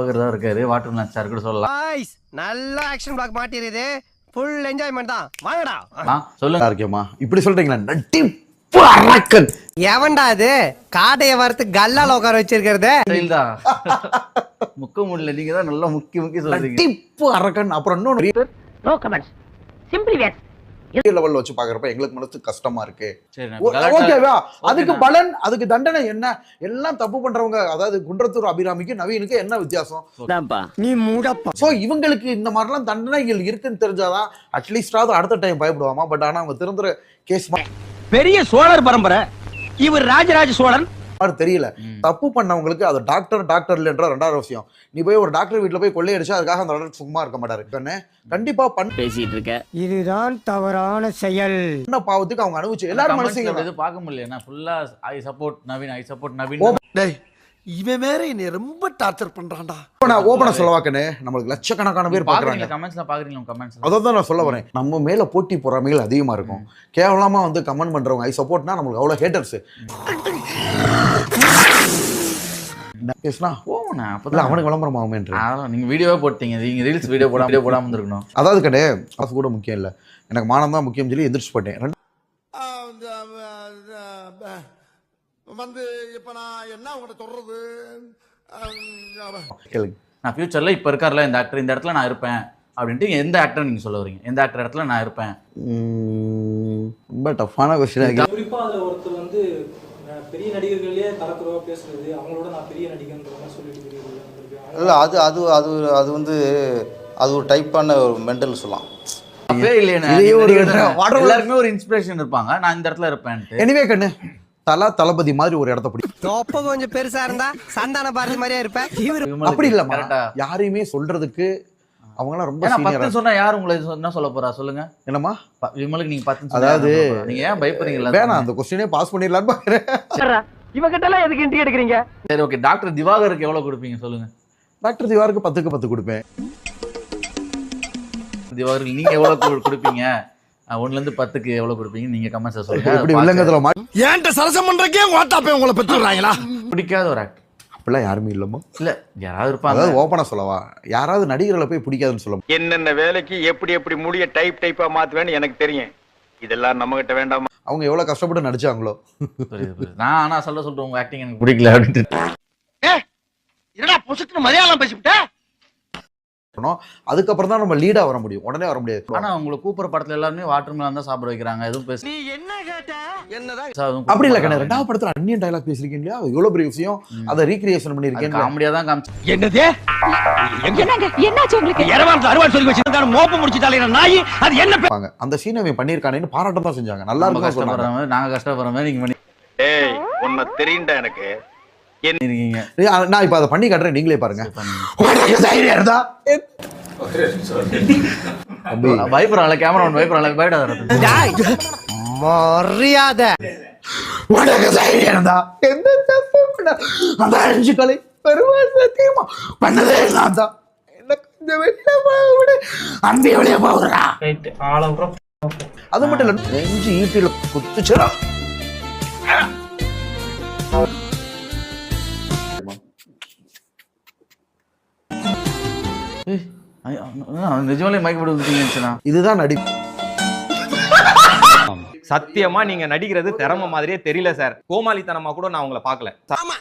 இருக்காரு water melon sir கூட சொல்லலாம். நல்ல ஆக்ஷன் பிளாக் மாட்டிருது. ஃபுல் என்ஜாய்மெண்ட் தான். வாங்கடா. சொல்லுங்க. இருக்கேமா இப்படி சொல்றீங்களா? நட்டிப்பு அரக்கன் எவன்டா அது? காடைய வறுத்து கல்லால உட்கார வச்சிருக்கிறது. தான் முக்க முடியல. நீங்க தான் நல்லா முக்கி முக்கி சொல்றீங்க. நட்டிப்பு அரக்கன். அப்புறம் இன்னொன்று நோ கமெண்ட்ஸ். சிம்பிளி வேர் லெவல்ல வச்சு பாக்குறப்ப எங்களுக்கு மனசு கஷ்டமா இருக்கு. ஓகேவா? அதுக்கு பலன், அதுக்கு தண்டனை என்ன? எல்லாம் தப்பு பண்றவங்க, அதாவது குன்றத்தூர் அபிராமிக்கு நவீனுக்கு என்ன வித்தியாசம்? நீ மூடப்பா. சோ இவங்களுக்கு இந்த மாதிரிலாம் தண்டனைகள் இருக்குன்னு தெரிஞ்சாதான் அட்லீஸ்டாவது அடுத்த டைம் பயப்படுவாமா. பட் ஆனா அவங்க திருந்துற கேஸ் பெரிய சோழர் பரம்பரை. இவர் ராஜராஜ சோழன் தெரியல. தப்பு பண்ணவங்களுக்கு அது டாக்டர் இல்லைன்ற ரெண்டாவது விஷயம். நீ போய் ஒரு டாக்டர் வீட்டுல போய் கொள்ளையடிச்சா அதுக்காக அந்த டாக்டர் சும்மா இருக்க மாட்டாரு. கண்டிப்பா பேசிட்டு இருக்க. இதுதான் தவறான செயல். என்ன பாவத்துக்கு அவங்க அனுபவிச்சு எல்லாரும் மனசுங்க பார்க்க முடியல. ஃபுல்லா ஐ சப்போர்ட் நவீன். டேய் இவன் வேற என்னை ரொம்ப டார்ச்சர் பண்றான்டா. ஓபனா சொல்லவாக்கனே நம்மளுக்கு லட்சக்கணக்கான பேர் பாக்குறாங்க. கமெண்ட்ஸ்ல பாக்குறீங்க. கமெண்ட்ஸ் அதான் நான் சொல்ல வரேன். நம்ம மேல போட்டி பொறாமைகள் அதிகமா இருக்கும். கேவலமா வந்து கமெண்ட் பண்றவங்க ஐ சப்போர்ட்னா நம்மளுக்கு அவ்வளவு ஹேட்டர்ஸ். அவனுக்கு விளம்பரம் ஆகுமேன்ற. நீங்க வீடியோவே போட்டீங்க. நீங்க ரீல்ஸ் வீடியோ போடாம இருந்திருக்கணும். அதாவது கடை அது கூட முக்கியம் இல்ல, எனக்கு மானம் தான் முக்கியம் சொல்லி எந்திரிச்சு போட்டேன். வந்து இப்ப நான் என்ன உங்கள்கிட்ட சொல்றது? நான் ஃபியூச்சர்ல இப்ப இருக்கார்ல இந்த ஆக்டர், இந்த இடத்துல நான் இருப்பேன் அப்படின்ட்டு எந்த ஆக்டர் நீங்க சொல்ல வரீங்க? எந்த ஆக்டர் இடத்துல நான் இருப்பேன்? ரொம்ப டஃப்பான क्वेश्चन. குறிப்பா அதுல ஒருத்தர் வந்து பெரிய நடிகர்களே தரக்குறவா பேசுறது, அவங்களோட நான் பெரிய நடிகன்ற மாதிரி சொல்லிட்டு இருக்கீங்க. இல்ல அது அது அது அது வந்து அது ஒரு டைப்பான ஒரு மெண்டல் சொல்லலாம். அப்பே இல்லையே. எல்லாருக்குமே ஒரு இன்ஸ்பிரேஷன் இருப்பாங்க. நான் இந்த இடத்துல இருப்பேன். எனிவே கண்ணு தளபதி மாதிரி ஒரு இடத்த பிடி. தொப்ப கொஞ்சம் பெருசா இருந்தா சந்தான பாரதி மாதிரியே இருப்பேன். அப்படி இல்ல, யாரையுமே சொல்றதுக்கு அவங்கலாம் ரொம்ப சீனியரா. 10 சொன்னா யார் உங்களை என்ன சொல்ல போறா சொல்லுங்க? என்னமா விமலுக்கு நீங்க 10 அதாவது நீங்க ஏன் பயப்படுறீங்க? வேணாம், அந்த क्वेश्चनே பாஸ் பண்ணிரலாம்னு பாக்குறேன். இவகிட்ட எல்லாம் எதுக்கு இன்ட்ரி எடுக்கிறீங்க? சரி ஓகே. டாக்டர் திவாகருக்கு எவ்வளவு கொடுப்பீங்க சொல்லுங்க? டாக்டர் திவாகருக்கு 10க்கு 10 கொடுப்பேன். திவாகருக்கு நீங்க எவ்வளவு கொடுப்பீங்க? 1ல இருந்து 10க்கு எவ்வளவு கொடுப்பீங்க? நீங்க கமெண்ட்ஸ்ல சொல்லுங்க. இப்படி வில்லங்கத்துல ஏன்ட்ட சரசம் பண்றக்கே வாட்டாப்பே உங்களை பெத்துறாங்களா? பிடிக்காத ஒரு ஆக்டர் அப்படிலாம் யாருமே இல்லமா? இல்ல யாராவது இருப்பாங்க. அதாவது ஓபனா சொல்லவா, யாராவது நடிகர்களை போய் பிடிக்காதுன்னு சொல்ல. என்னென்ன வேலைக்கு எப்படி எப்படி முடிய டைப்பா மாத்துவேன்னு எனக்கு தெரியும். இதெல்லாம் நம்ம கிட்ட வேண்டாமா? அவங்க எவ்வளவு கஷ்டப்பட்டு நடிச்சாங்களோ. நான் ஆனா சொல்றேன் உங்க ஆக்டிங் எனக்கு பிடிக்கல அப்படின்ட்டு. என்னடா பொசுக்கு மரியாதை பேசிவிட்ட? அதுக்கப்புறம் தான் நம்ம லீடா வர முடியும், உடனே வர முடியாது. ஆனா உங்களை கூப்பிடுற படத்துல எல்லாருமே வாட்டர் மேலன் தான் சாப்பிட வைக்கிறாங்க. எதுவும் பேச நீ என்ன கேட்ட? என்னடா அப்படி இல்ல கண்ணே. ரெண்டாவது படத்துல அன்னியன் டயலாக் பேசிருக்கீங்க, எவ்வளவு பெரிய விஷயம். அதை ரீக்ரியேஷன் பண்ணிருக்கேன். காமெடியா தான் காமிச்சு. என்னது? என்னாச்சு உங்களுக்கு? இரவான்ல அறுவாள் சொல்லி வச்சிருக்கானே மோப்ப முடிச்சிட்டாலே நாய். அது என்ன பாங்க அந்த சீனை அவன் பண்ணிருக்கானேன்னு பாராட்ட தான் செஞ்சாங்க. நல்லா இருக்கும் சொன்னாங்க. நாங்க கஷ்டப்படுறோமே நீங்க பண்ணி. ஏய் உன்னை தெரியும்டா எனக்கு. இருக்கீங்க. நான் இப்ப அதை பண்ணி காட்டுறேன், நீங்களே பாருங்க. பயப்படுறாங்க கேமரா ஒன் பயப்படுறாங்க. பயப்படாத மரியாதை. உனக்கு தைரியம் இருந்தா எந்த தப்பு பண்ண அந்த 5 கலை பெருமா சத்தியமா பண்ணதே நான் தான். என்ன கொஞ்சம் வெளியில போட அன்பி வெளியே போகிறா. அது மட்டும் இல்ல, நெஞ்சு ஈட்டில குத்துச்சுடா. நிஜமாலே மைக் போட்டு ஊத்திட்டீங்கன்னு. இதுதான் நடி. சத்தியமா நீங்க நடிக்கிறது திறமை மாதிரியே தெரியல சார். கோமாளித்தனமா கூட நான் உங்களை பார்க்கல. ஆமா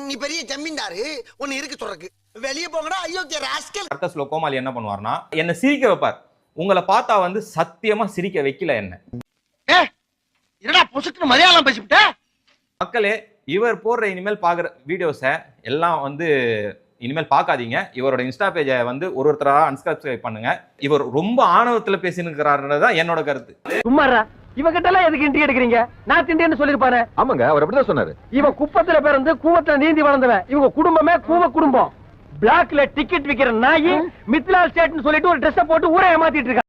நீ பெரிய ஜமீன்தாரு, ஒன்னு இருக்கு சொல்றக்கு. வெளிய போங்கடா அயோக்கிய ராஸ்கல். அர்த்தஸ்ல கோமாளி என்ன பண்ணுவார்னா என்ன சிரிக்க வைப்பார். உங்களை பார்த்தா வந்து சத்தியமா சிரிக்க வைக்கல என்ன. என்னடா பொசுக்கு மரியாதை பேசிவிட்ட? மக்களே இவர் போடுற இனிமேல் பாக்குற வீடியோஸை எல்லாம் வந்து இனிமேல் பார்க்காதீங்க. இவரோட இன்ஸ்டா பேஜை வந்து ஒருத்தரா அன்சப்ஸ்கிரைப் பண்ணுங்க. இவர் ரொம்ப ஆணவத்துல பேசினுக்கிறாருன்றதுதான் என்னோட கருத்து. சும்மாரா இவகிட்ட எல்லாம் எதுக்கு இன்ட்ரி எடுக்கிறீங்க? நான் திண்டேன்னு சொல்லிருப்பாரு. ஆமாங்க, அவர் அப்படிதான் சொன்னாரு. இவன் குப்பத்துல பிறந்து கூவத்துல நீந்தி வளர்ந்தவன். இவங்க குடும்பமே கூவ குடும்பம். பிளாக்ல டிக்கெட் விக்கிற நாயி மித்லா ஸ்டேட்னு சொல்லிட்டு ஒரு ட்ரெஸ் போட்டு ஊரை ஏமாத்திட்டு இருக்கான்.